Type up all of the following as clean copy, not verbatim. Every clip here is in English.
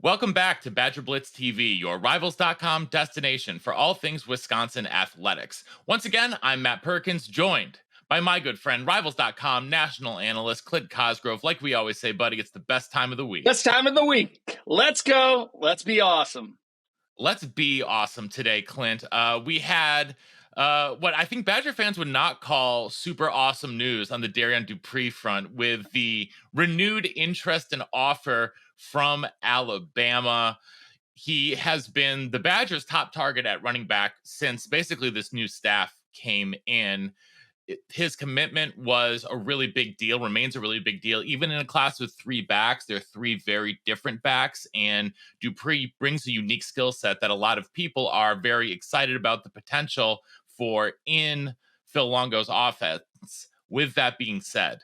Welcome back to BadgerBlitz TV, your Rivals.com destination for all things Wisconsin athletics. Once again, I'm Matt Perkins, joined by my good friend, Rivals.com national analyst Clint Cosgrove. Like we always say, buddy, it's the best time of the week. Best time of the week. Let's go. Let's be awesome. Let's be awesome today, Clint. We had what I think Badger fans would not call super awesome news on the Darrion Dupree front with the renewed interest and offer from Alabama. He has been the Badgers' top target at running back since basically this new staff came in. His commitment was a really big deal, remains a really big deal. Even in a class with three backs, they're three very different backs, and Dupree brings a unique skill set that a lot of people are very excited about the potential for in Phil Longo's offense. With that being said,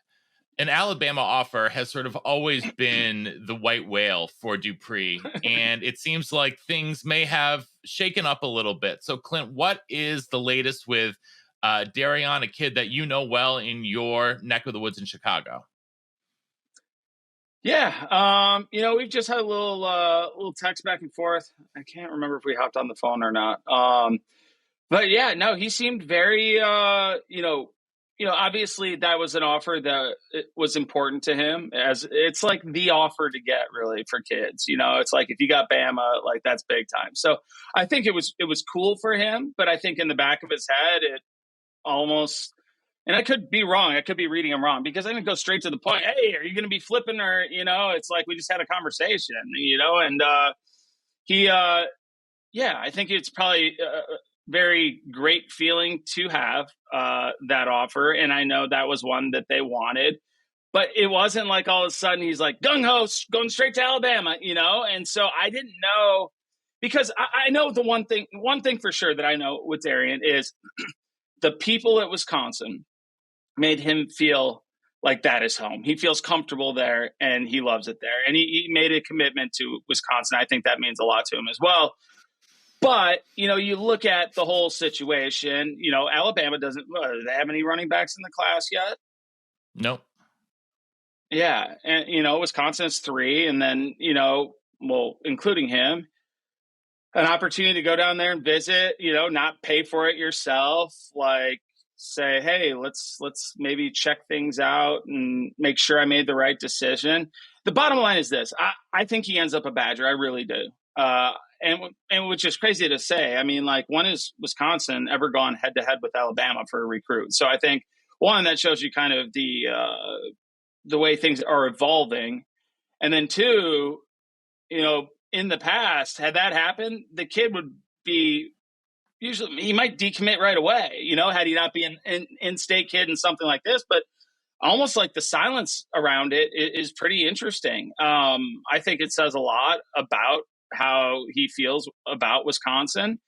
an Alabama offer has sort of always been the white whale for Dupree, and it seems like things may have shaken up a little bit. So, Clint, what is the latest with Darrion, a kid that you know well in your neck of the woods in Chicago? Yeah, we've just had a little text back and forth. I can't remember if we hopped on the phone or not. But yeah, no, he seemed very, obviously that was an offer that it was important to him, as it's like the offer to get really for kids. It's like if you got Bama, like that's big time. So I think it was cool for him, but I think in the back of his head, it almost, and I could be wrong. I could be reading him wrong because I didn't go straight to the point. Hey, are you going to be flipping or, it's like we just had a conversation, and I think it's probably very great feeling to have that offer. And I know that was one that they wanted, but it wasn't like all of a sudden he's like gung-ho going straight to Alabama, And so I didn't know, because I know the one thing for sure that I know with Darrion is the people at Wisconsin made him feel like that is home. He feels comfortable there and he loves it there. And he made a commitment to Wisconsin. I think that means a lot to him as well. But, you look at the whole situation, Alabama do they have any running backs in the class yet? Nope. Yeah. And, Wisconsin is three. And then, including him, an opportunity to go down there and visit, not pay for it yourself, like say, hey, let's maybe check things out and make sure I made the right decision. The bottom line is this. I think he ends up a Badger. I really do. And which is crazy to say. I mean, like, when has Wisconsin ever gone head to head with Alabama for a recruit? So I think, one, that shows you kind of the way things are evolving. And then two, in the past, had that happened, the kid would be usually, he might decommit right away, had he not been an in-state kid and something like this. But almost like the silence around it is pretty interesting. I think it says a lot about how he feels about Wisconsin.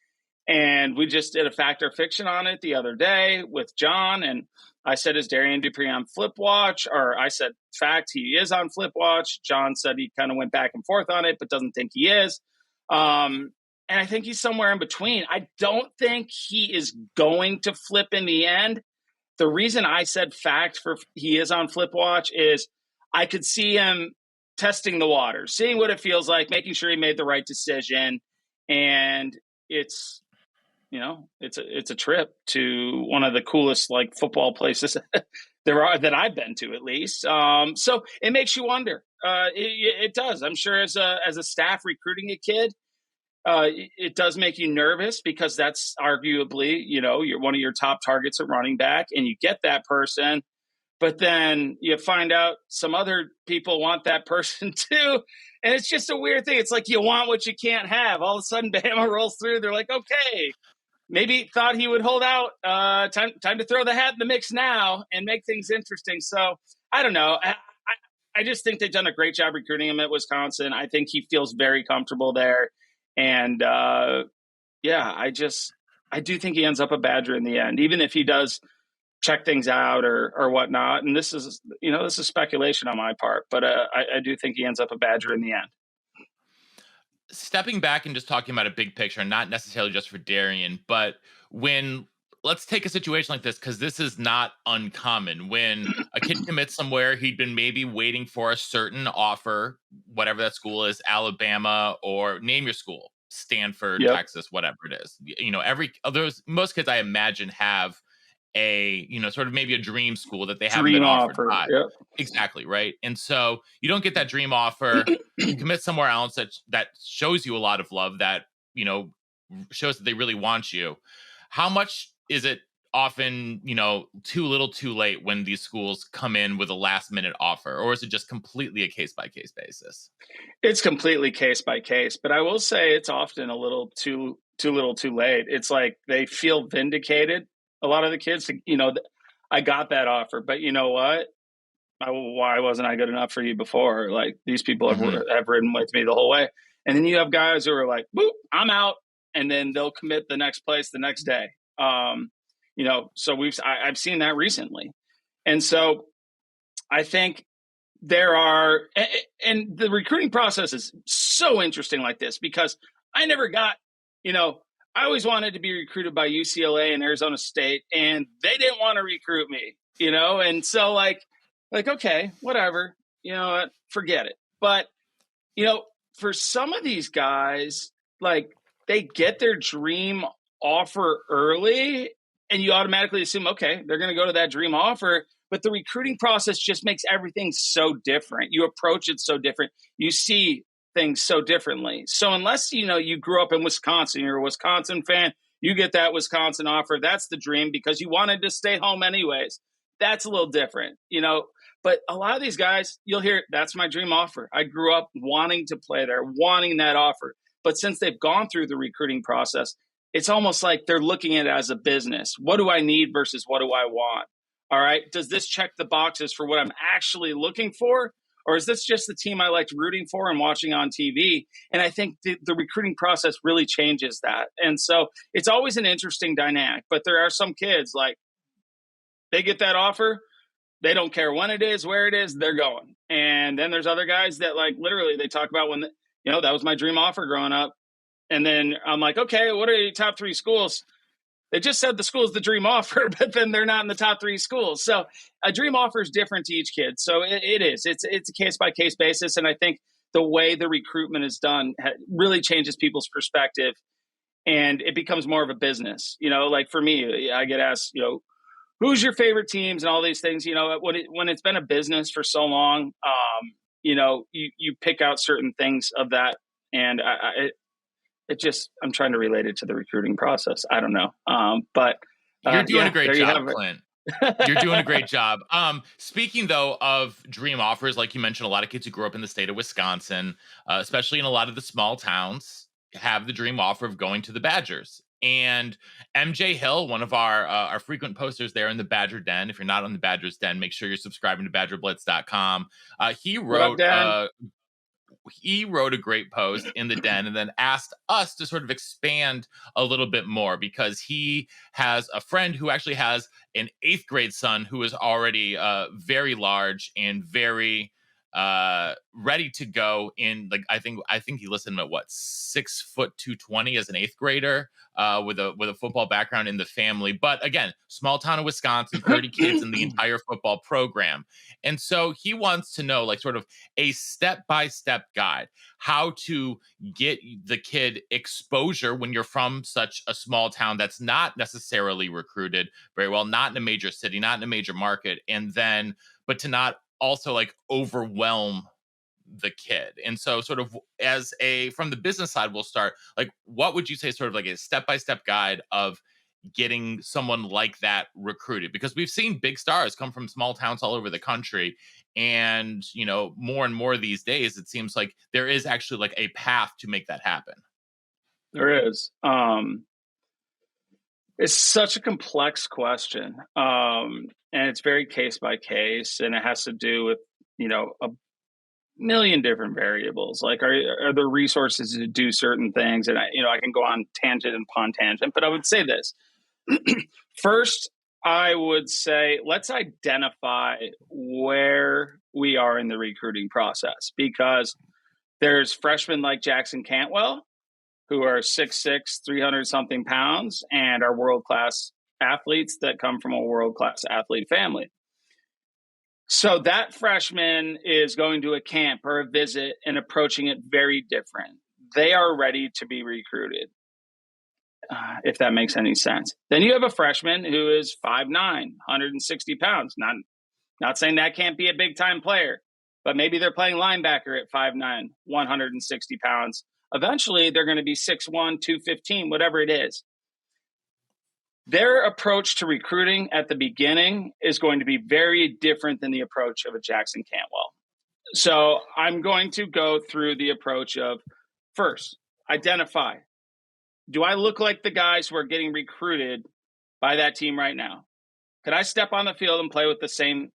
And we just did a fact or fiction on it the other day with John. And I said, is Darrion Dupree on flip watch? Or I said, fact, he is on flip watch. John said he kind of went back and forth on it, but doesn't think he is. And I think he's somewhere in between. I don't think he is going to flip in the end. The reason I said fact for he is on flip watch is I could see him testing the waters, seeing what it feels like, making sure he made the right decision. And it's a trip to one of the coolest like football places there are that I've been to, at least. So it makes you wonder. It does. I'm sure as a staff recruiting a kid, it does make you nervous because that's arguably, you're one of your top targets at running back, and you get that person, but then you find out some other people want that person too. And it's just a weird thing. It's like you want what you can't have. All of a sudden, Bama rolls through. They're like, okay, maybe thought he would hold out. Time to throw the hat in the mix now and make things interesting. So I don't know. I just think they've done a great job recruiting him at Wisconsin. I think he feels very comfortable there. And I do think he ends up a Badger in the end, even if he does check things out or whatnot. And this is speculation on my part, but I do think he ends up a Badger in the end. Stepping back and just talking about a big picture, not necessarily just for Darrion, but when let's take a situation like this, because this is not uncommon. When a kid commits somewhere, he'd been maybe waiting for a certain offer, whatever that school is, Alabama, or name your school, Stanford, Yep. Texas, whatever it is. Every those most kids, I imagine, have a sort of maybe a dream school that they haven't been Dream offered offer. by. Yep. Exactly, right? And so you don't get that dream offer, you commit somewhere else that shows you a lot of love, that shows that they really want you. How much is it often, too little too late when these schools come in with a last minute offer, or is it just completely a case by case basis? It's completely case by case, but I will say it's often a little too little too late. It's like they feel vindicated. A lot of the kids, I got that offer, but you know what? Why wasn't I good enough for you before? Like, these people Hmm. have ridden with me the whole way. And then you have guys who are like, boop, I'm out. And then they'll commit the next place the next day. So I've seen that recently. And so I think there are, and the recruiting process is so interesting like this, because I never got, I always wanted to be recruited by UCLA and Arizona State, and they didn't want to recruit me, and so okay, whatever, forget it. But, you know, for some of these guys, like, they get their dream offer early, and you automatically assume, okay, they're going to go to that dream offer. But the recruiting process just makes everything so different. You approach it so different. You see things so differently. So unless, you grew up in Wisconsin, you're a Wisconsin fan, you get that Wisconsin offer. That's the dream because you wanted to stay home anyways. That's a little different, But a lot of these guys, you'll hear, that's my dream offer. I grew up wanting to play there, wanting that offer. But since they've gone through the recruiting process, it's almost like they're looking at it as a business. What do I need versus what do I want? All right. Does this check the boxes for what I'm actually looking for? Or is this just the team I liked rooting for and watching on TV? And I think the recruiting process really changes that. And so it's always an interesting dynamic. But there are some kids, like, they get that offer, they don't care when it is, where it is, they're going. And then there's other guys that, like, literally they talk about when, that was my dream offer growing up. And then I'm like, okay, what are your top 3 schools? They just said the school's the dream offer, but then they're not in the top 3 schools. So a dream offer is different to each kid. So it is. It's a case by case basis, and I think the way the recruitment is done really changes people's perspective, and it becomes more of a business. Like for me, I get asked, who's your favorite teams and all these things. When it's been a business for so long, you pick out certain things of that, and I'm trying to relate it to the recruiting process. I don't know. But You're doing a yeah, great there you job, have Clint. it. You're doing a great job. Speaking though of dream offers, like you mentioned, a lot of kids who grew up in the state of Wisconsin, especially in a lot of the small towns, have the dream offer of going to the Badgers. And MJ Hill, one of our frequent posters there in the Badger Den. If you're not on the Badgers Den, make sure you're subscribing to BadgerBlitz.com. He What up, wrote Dan? a great post in the Den and then asked us to sort of expand a little bit more, because he has a friend who actually has an 8th grade son who is already very large and very ready to go in, like, I think he listed him at, what, 6'2", 220 as an 8th grader, with a football background in the family. But again, small town of Wisconsin, 30 kids in the entire football program. And so he wants to know, like, sort of a step-by-step guide, how to get the kid exposure when you're from such a small town that's not necessarily recruited very well, not in a major city, not in a major market, and then, but to not also, like, overwhelm the kid. And so, sort of, from the business side, we'll start, like, what would you say sort of like a step-by-step guide of getting someone like that recruited? Because we've seen big stars come from small towns all over the country, and more and more these days it seems like there is actually, like, a path to make that happen. There is. It's such a complex question, and it's very case by case, and it has to do with a million different variables. Like, are there resources to do certain things? And I can go on tangent and upon tangent, but I would say this. First, I would say let's identify where we are in the recruiting process, because there's freshmen like Jackson Cantwell who are 6'6", 300 something pounds and are world class athletes that come from a world-class athlete family. So that freshman is going to a camp or a visit and approaching it very different. They are ready to be recruited, if that makes any sense. Then you have a freshman who is 5'9", 160 pounds. Not saying that can't be a big-time player, but maybe they're playing linebacker at 5'9", 160 pounds. Eventually, they're going to be 6'1", 215, whatever it is. Their approach to recruiting at the beginning is going to be very different than the approach of a Jackson Cantwell. So I'm going to go through the approach of, first, identify. Do I look like the guys who are getting recruited by that team right now? Could I step on the field and play with the same,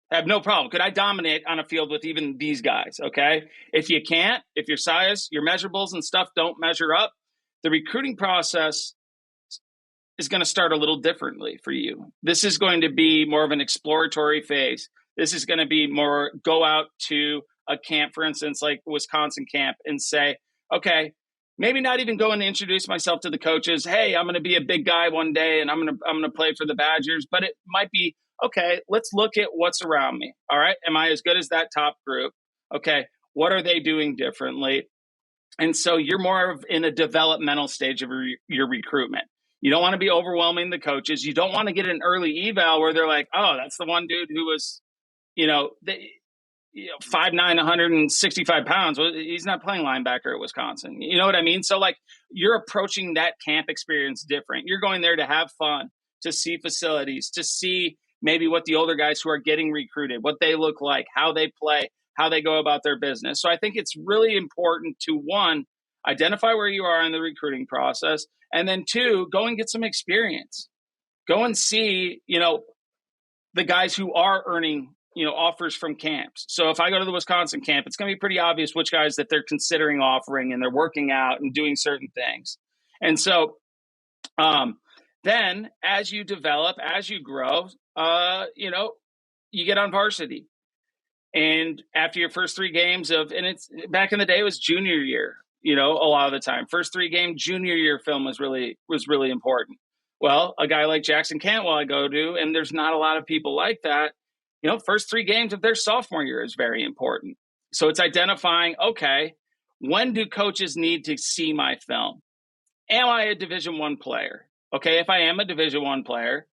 have no problem. Could I dominate on a field with even these guys? Okay. If you can't, if your size, your measurables and stuff don't measure up, the recruiting process is going to start a little differently for you. This is going to be more of an exploratory phase. This is going to be more go out to a camp, for instance, like Wisconsin camp, and say, okay, maybe not even go and introduce myself to the coaches. Hey, I'm going to be a big guy one day and I'm going to play for the Badgers, but it might be, okay, let's look at what's around me. All right. Am I as good as that top group? Okay. What are they doing differently? And so you're more of in a developmental stage of your recruitment. You don't want to be overwhelming the coaches. You don't want to get an early eval where they're like, oh, that's the one dude who was, 5'9", 165 pounds. Well, he's not playing linebacker at Wisconsin. You know what I mean? So like you're approaching that camp experience different. You're going there to have fun, to see facilities, to see maybe what the older guys who are getting recruited, what they look like, how they play, how they go about their business. So I think it's really important to, one, identify where you are in the recruiting process, and then two, go and get some experience. Go and see, the guys who are earning, offers from camps. So if I go to the Wisconsin camp, it's going to be pretty obvious which guys that they're considering offering, and they're working out and doing certain things. And so then as you develop, as you grow, you get on varsity. And after your first 3 games and it's back in the day, it was junior year, a lot of the time. First 3 game junior year film was really important. Well, a guy like Jackson Cantwell I go to, and there's not a lot of people like that, first 3 games of their sophomore year is very important. So it's identifying, okay, when do coaches need to see my film? Am I a Division I player? Okay, if I am a Division I player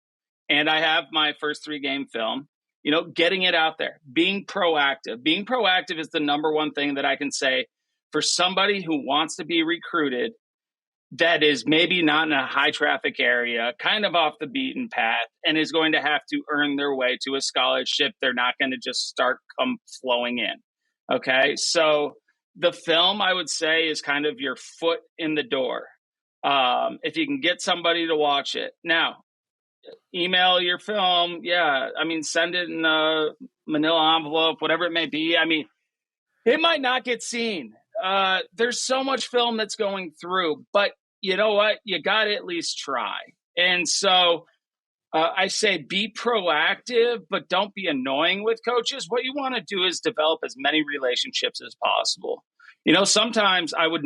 and I have my first 3 game film, getting it out there, being proactive. Being proactive is the number one thing that I can say for somebody who wants to be recruited that is maybe not in a high traffic area, kind of off the beaten path, and is going to have to earn their way to a scholarship. They're not going to just come flowing in. Okay, so the film, I would say, is kind of your foot in the door. If you can get somebody to watch it. Now, email your film. Yeah. I mean, send it in a manila envelope, whatever it may be. I mean, it might not get seen. There's so much film that's going through, but you know what? You got to at least try. And so I say be proactive, but don't be annoying with coaches. What you want to do is develop as many relationships as possible. Sometimes I would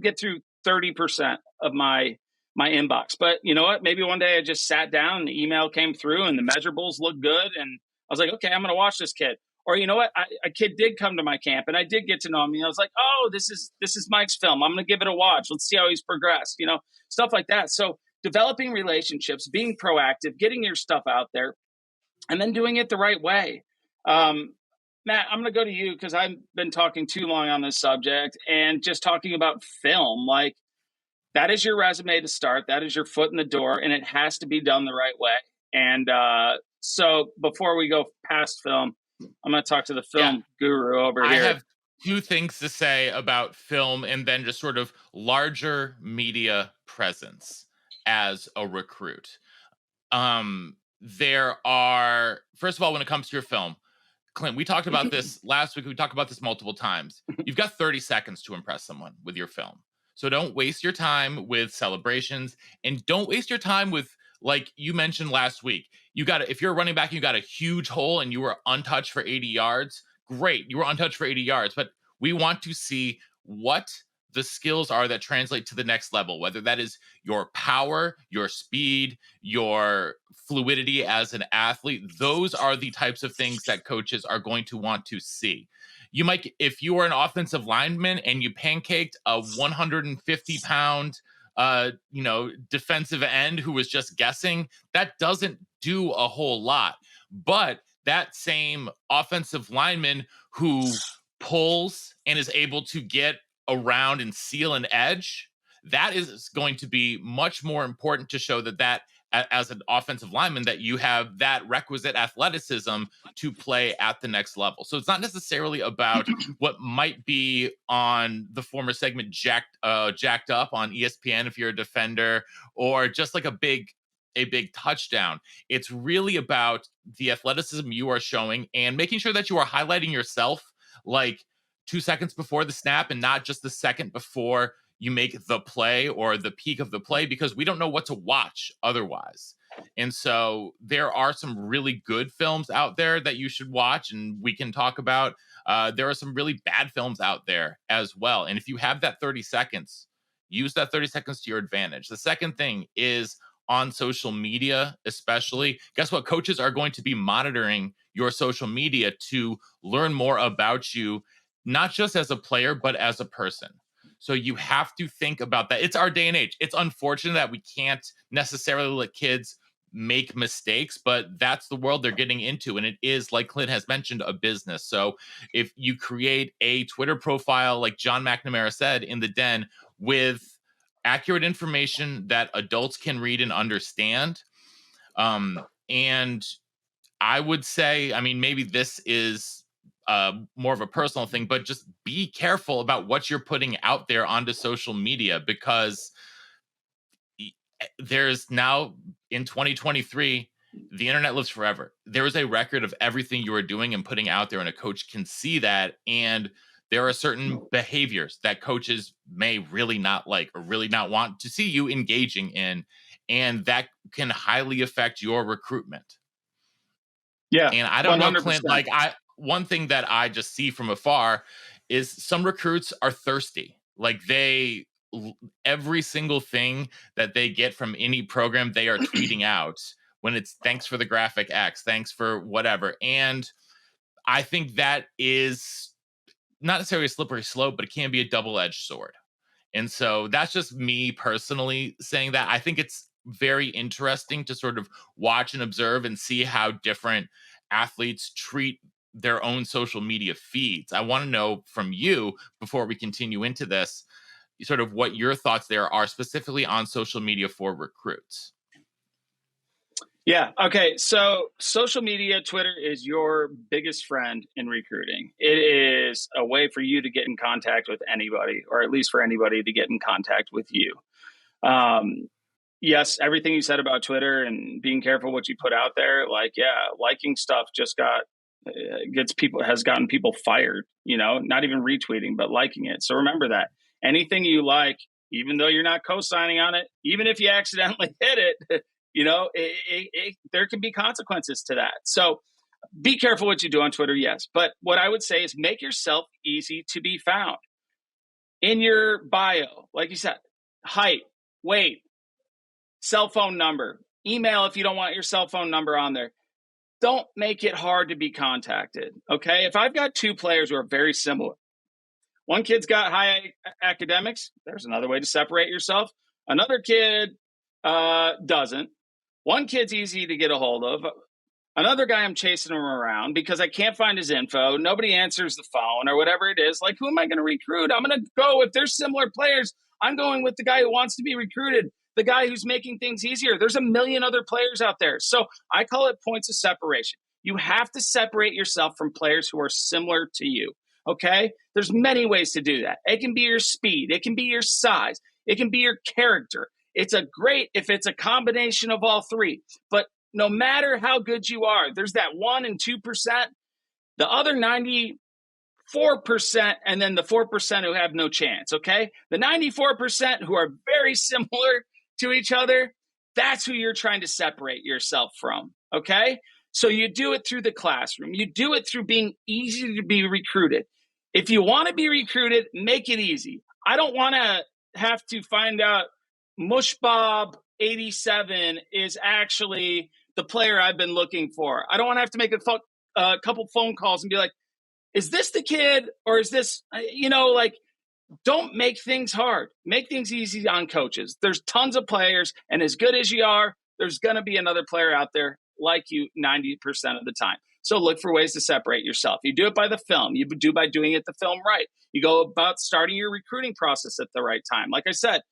get through 30% of my inbox. But you know what? Maybe one day I just sat down and the email came through and the measurables looked good. And I was like, okay, I'm going to watch this kid. Or you know what? A kid did come to my camp and I did get to know him. I was like, oh, this is Mike's film. I'm going to give it a watch. Let's see how he's progressed, stuff like that. So developing relationships, being proactive, getting your stuff out there, and then doing it the right way. Matt, I'm going to go to you because I've been talking too long on this subject, and just talking about film, like that is your resume to start. That is your foot in the door, and it has to be done the right way. And so before we go past film, I'm going to talk to the film guru over here. I have 2 things to say about film and then just sort of larger media presence as a recruit. There are, first of all, when it comes to your film, Clint, we talked about this last week. We talked about this multiple times. You've got 30 seconds to impress someone with your film. So don't waste your time with celebrations, and don't waste your time with, like you mentioned last week, if you're a running back, you got a huge hole and you were untouched for 80 yards. Great. You were untouched for 80 yards, but we want to see what the skills are that translate to the next level, whether that is your power, your speed, your fluidity as an athlete. Those are the types of things that coaches are going to want to see. You might, if you are an offensive lineman and you pancaked a 150-pound defensive end who was just guessing, that doesn't do a whole lot. But that same offensive lineman who pulls and is able to get around and seal an edge, that is going to be much more important to show that as an offensive lineman, that you have that requisite athleticism to play at the next level. So it's not necessarily about what might be on the former segment jacked up on ESPN if you're a defender, or just like a big touchdown. It's really about the athleticism you are showing and making sure that you are highlighting yourself like 2 seconds before the snap and not just the second before you make the play or the peak of the play, because we don't know what to watch otherwise. And so there are some really good films out there that you should watch and we can talk about. There are some really bad films out there as well. And if you have that 30 seconds, use that 30 seconds to your advantage. The second thing is on social media, especially, guess what? Coaches are going to be monitoring your social media to learn more about you, not just as a player, but as a person. So you have to think about that. It's our day and age. It's unfortunate that we can't necessarily let kids make mistakes, but that's the world they're getting into. And it is, like Clint has mentioned, a business. So if you create a Twitter profile, like John McNamara said in The Den, with accurate information that adults can read and understand, and I would say, I mean, maybe this is more of a personal thing, but just be careful about what you're putting out there onto social media, because there's now, in 2023, the internet lives forever. There is a record of everything you are doing and putting out there, and a coach can see that. And there are certain behaviors that coaches may really not like or really not want to see you engaging in, and that can highly affect your recruitment. Yeah. And I don't know, Clint, 100%. one thing that I just see from afar is some recruits are thirsty. Like every single thing that they get from any program, they are tweeting out when it's thanks for the graphic X, thanks for whatever. And I think that is not necessarily a slippery slope, but it can be a double-edged sword. And so that's just me personally saying that. I think it's very interesting to sort of watch and observe and see how different athletes treat their own social media feeds. I want to know from you, before we continue into this, sort of what your thoughts there are specifically on social media for recruits. Yeah. Okay. So social media, Twitter is your biggest friend in recruiting. It is a way for you to get in contact with anybody, or at least for anybody to get in contact with you. Yes, everything you said about Twitter and being careful what you put out there, like, yeah, liking stuff just has gotten people fired, not even retweeting, but liking it. So remember that anything you like, even though you're not co-signing on it, even if you accidentally hit it, there can be consequences to that. So be careful what you do on Twitter, yes. But what I would say is make yourself easy to be found. In your bio, like you said, height, weight, cell phone number, email if you don't want your cell phone number on there. Don't make it hard to be contacted, okay? If I've got two players who are very similar, one kid's got high academics, there's another way to separate yourself. Another kid doesn't. One kid's easy to get a hold of. Another guy, I'm chasing him around because I can't find his info. Nobody answers the phone or whatever it is. Like, who am I going to recruit? I'm going to go, if there's similar players, I'm going with the guy who wants to be recruited, the guy who's making things easier. There's a million other players out there. So I call it points of separation. You have to separate yourself from players who are similar to you, okay? There's many ways to do that. It can be your speed. It can be your size. It can be your character. It's a great if it's a combination of all three. But no matter how good you are, there's that 1% and 2%, the other 94%, and then the 4% who have no chance, okay? The 94% who are very similar to each other, that's who you're trying to separate yourself from, okay? So you do it through the classroom. You do it through being easy to be recruited. If you want to be recruited, make it easy. I don't want to have to find out Mushbob 87 is actually the player I've been looking for. I don't want to have to make a couple phone calls and be like, is this the kid or is this, like, don't make things hard. Make things easy on coaches. There's tons of players, and as good as you are, there's going to be another player out there like you 90% of the time. So look for ways to separate yourself. You do it by the film. You do by doing it the film right. You go about starting your recruiting process at the right time. Like I said,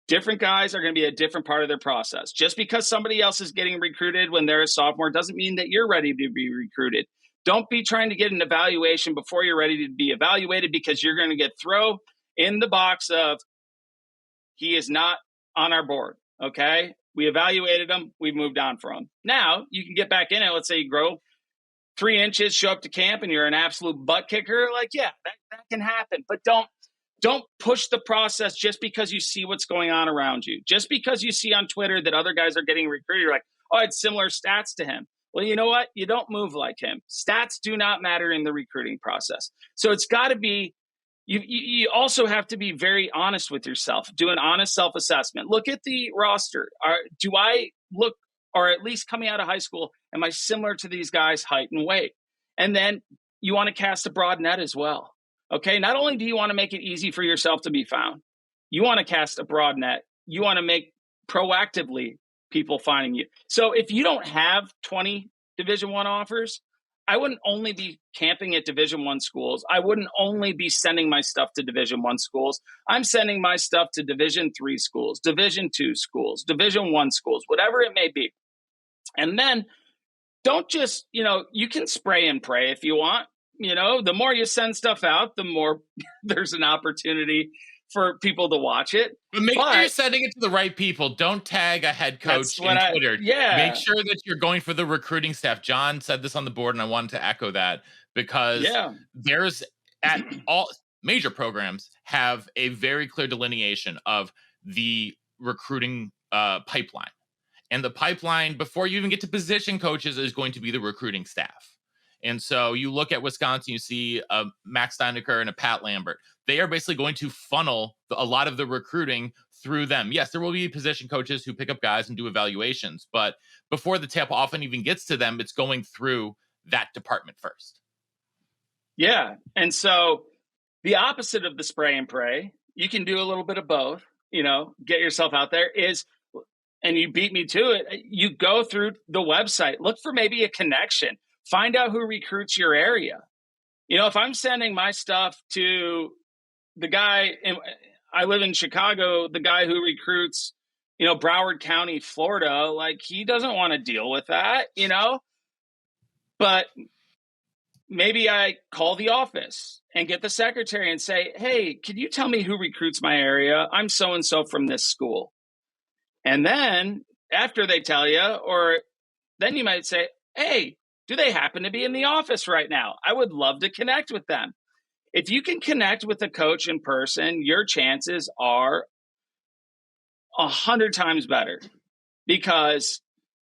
different guys are going to be a different part of their process. Just because somebody else is getting recruited when they're a sophomore doesn't mean that you're ready to be recruited. Don't be trying to get an evaluation before you're ready to be evaluated, because you're going to get thrown in the box of, he is not on our board. Okay. We evaluated him. We've moved on from him. Now you can get back in it. Let's say you grow 3 inches, show up to camp and you're an absolute butt kicker. Like, yeah, that can happen, but don't push the process just because you see what's going on around you. Just because you see on Twitter that other guys are getting recruited, you're like, oh, I had similar stats to him. Well, you know what? You don't move like him. Stats do not matter in the recruiting process. So it's got to be, you also have to be very honest with yourself. Do an honest self-assessment. Look at the roster. Do I look, or at least coming out of high school, am I similar to these guys' height and weight? And then you want to cast a broad net as well. Okay, not only do you want to make it easy for yourself to be found, you want to cast a broad net. You want to make proactively people finding you. So if you don't have 20 Division I offers, I wouldn't only be camping at Division I schools. I wouldn't only be sending my stuff to Division I schools. I'm sending my stuff to Division III schools, Division II schools, Division I schools, whatever it may be. And then don't just, you can spray and pray if you want. The more you send stuff out, the more there's an opportunity for people to watch it. But make sure you're sending it to the right people. Don't tag a head coach in Twitter. Make sure that you're going for the recruiting staff. John said this on the board, and I wanted to echo that, because there's at all major programs have a very clear delineation of the recruiting pipeline. And the pipeline, before you even get to position coaches, is going to be the recruiting staff. And so you look at Wisconsin, you see a Max Steinecker and a Pat Lambert. They are basically going to funnel a lot of the recruiting through them. Yes, there will be position coaches who pick up guys and do evaluations, but before the tip often even gets to them, it's going through that department first. Yeah. And so the opposite of the spray and pray, you can do a little bit of both, get yourself out there, and you beat me to it. You go through the website, look for maybe a connection. Find out who recruits your area. If I'm sending my stuff to the guy, I live in Chicago, the guy who recruits, Broward County, Florida, like, he doesn't want to deal with that, But maybe I call the office and get the secretary and say, hey, can you tell me who recruits my area? I'm so-and-so from this school. And then after they tell you, or then you might say, hey, do they happen to be in the office right now? I would love to connect with them. If you can connect with a coach in person, your chances are 100 times better, because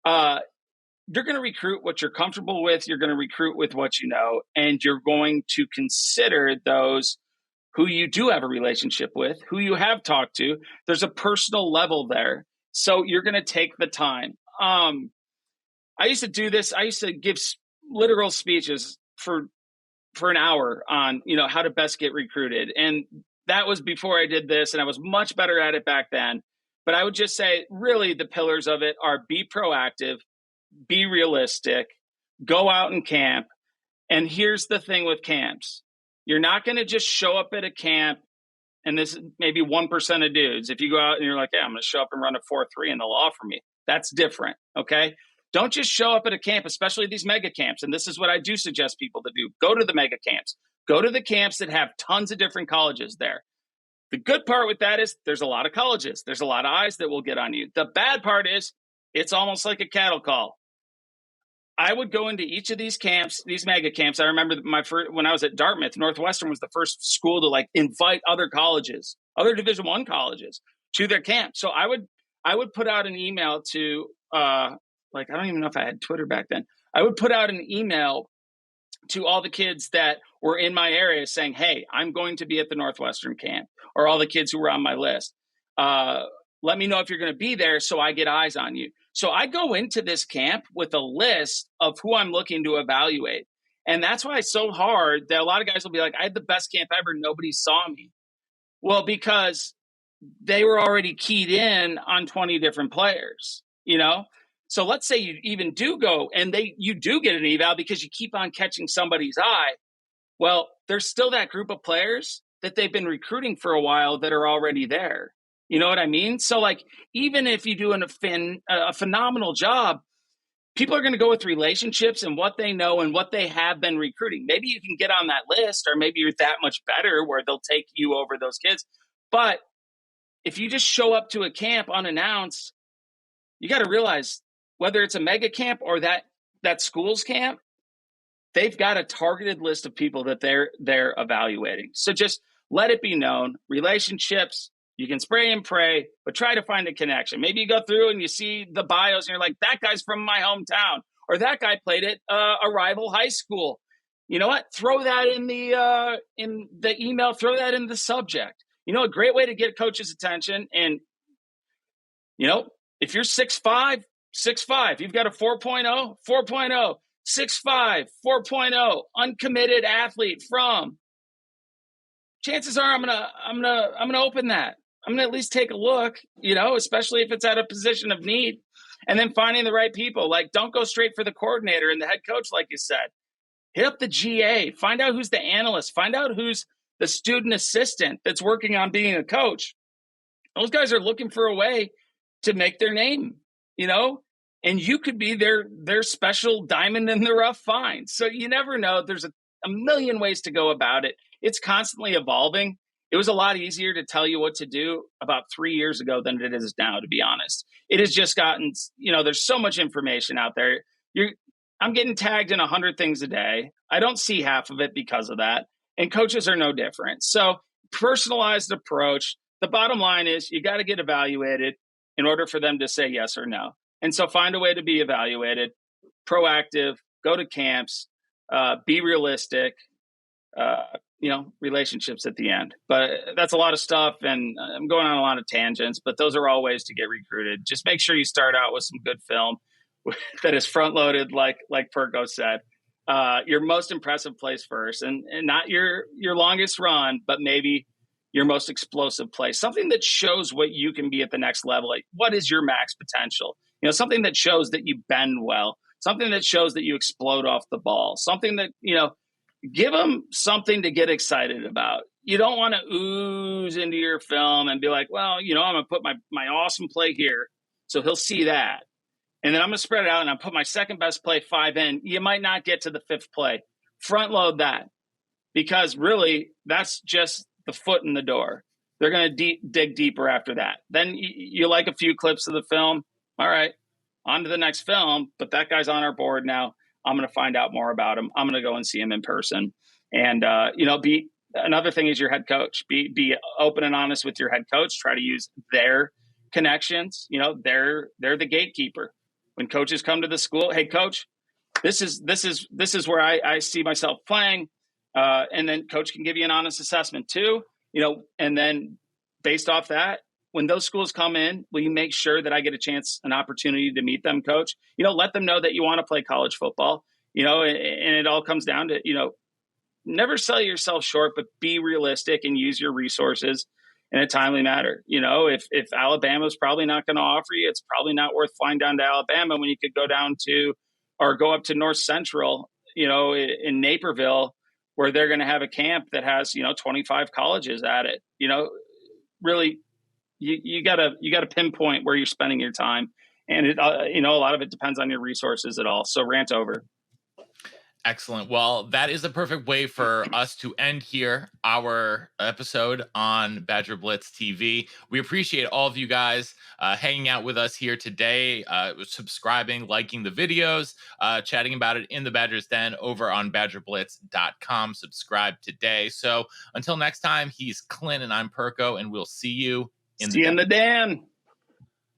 you're going to recruit what you're comfortable with. You're going to recruit with what you know, and you're going to consider those who you do have a relationship with, who you have talked to. There's a personal level there. So you're going to take the time. I used to do this. I used to give literal speeches for an hour on, how to best get recruited. And that was before I did this, and I was much better at it back then. But I would just say, really, the pillars of it are: be proactive, be realistic, go out and camp. And here's the thing with camps. You're not going to just show up at a camp, and this is maybe 1% of dudes. If you go out and you're like, yeah, I'm going to show up and run a 4.3 and they'll offer me. That's different, okay? Don't just show up at a camp, especially these mega camps. And this is what I do suggest people to do. Go to the mega camps. Go to the camps that have tons of different colleges there. The good part with that is there's a lot of colleges. There's a lot of eyes that will get on you. The bad part is it's almost like a cattle call. I would go into each of these camps, these mega camps. I remember when I was at Dartmouth, Northwestern was the first school to invite other colleges, other Division I colleges, to their camp. So I would put out an email to I don't even know if I had Twitter back then. I would put out an email to all the kids that were in my area saying, hey, I'm going to be at the Northwestern camp, or all the kids who were on my list. Let me know if you're going to be there so I get eyes on you. So I go into this camp with a list of who I'm looking to evaluate. And that's why it's so hard that a lot of guys will be like, I had the best camp ever. Nobody saw me. Well, because they were already keyed in on 20 different players, you know? So let's say you even do go and you do get an eval because you keep on catching somebody's eye. Well, there's still that group of players that they've been recruiting for a while that are already there. You know what I mean? So like, even if you do a phenomenal job, people are going to go with relationships and what they know and what they have been recruiting. Maybe you can get on that list, or maybe you're that much better where they'll take you over those kids. But if you just show up to a camp unannounced, you got to realize whether it's a mega camp or that school's camp, they've got a targeted list of people that they're evaluating. So just let it be known. Relationships, you can spray and pray, but try to find a connection. Maybe you go through and you see the bios and you're like, that guy's from my hometown, or that guy played at a rival high school. You know what? Throw that in the email, throw that in the subject. You know, a great way to get coaches' attention. And, you know, if you're 6'5", you've got a 4.0, 4.0, 6'5", 4.0, uncommitted athlete from. Chances are I'm gonna open that. I'm gonna at least take a look, you know, especially if it's at a position of need. And then finding the right people. Like, don't go straight for the coordinator and the head coach, like you said. Hit up the GA. Find out who's the analyst. Find out who's the student assistant that's working on being a coach. Those guys are looking for a way to make their name, you know, and you could be their special diamond in the rough find. So you never know. There's a million ways to go about it. It's constantly evolving. It was a lot easier to tell you what to do about 3 years ago than it is now, to be honest. It has just gotten, you know, there's so much information out there. I'm getting tagged in 100 things a day. I don't see half of it because of that. And coaches are no different. So personalized approach. The bottom line is you got to get evaluated in order for them to say yes or no. And so find a way to be evaluated, proactive, go to camps, be realistic, you know, relationships at the end. But that's a lot of stuff, and I'm going on a lot of tangents, but those are all ways to get recruited. Just make sure you start out with some good film that is front loaded, like Perko said. Your most impressive plays first, and not your longest run, but maybe your most explosive play, something that shows what you can be at the next level. Like, what is your max potential? You know, something that shows that you bend well, something that shows that you explode off the ball, something that, you know, give them something to get excited about. You don't want to ooze into your film and be like, well, you know, I'm going to put my awesome play here, so he'll see that. And then I'm going to spread it out and I'll put my second best play 5 in. You might not get to the 5th play. Front load that, because really that's just the foot in the door. They're going to dig deeper after that. Then you like a few clips of the film. All right, on to the next film, but that guy's on our board now. I'm going to find out more about him. I'm going to go and see him in person. And, you know, another thing is your head coach. Be open and honest with your head coach. Try to use their connections. You know, they're the gatekeeper. When coaches come to the school, hey, coach, this is where I see myself playing. And then coach can give you an honest assessment too, you know, and then based off that, when those schools come in, will you make sure that I get an opportunity to meet them, coach? You know, let them know that you want to play college football, you know, and it all comes down to, you know, never sell yourself short, but be realistic and use your resources in a timely manner. You know, if Alabama's probably not going to offer you, it's probably not worth flying down to Alabama when you could go down to, or go up to North Central, you know, in Naperville, where they're going to have a camp that has, you know, 25 colleges at it. You know, really, you gotta pinpoint where you're spending your time, and it, you know, a lot of it depends on your resources at all. So rant over. Excellent. Well, that is the perfect way for us to end here our episode on BadgerBlitz TV. We appreciate all of you guys hanging out with us here today, subscribing, liking the videos, chatting about it in the Badgers Den over on BadgerBlitz.com. Subscribe today. So until next time, he's Clint and I'm Perko, and we'll see you in the Den.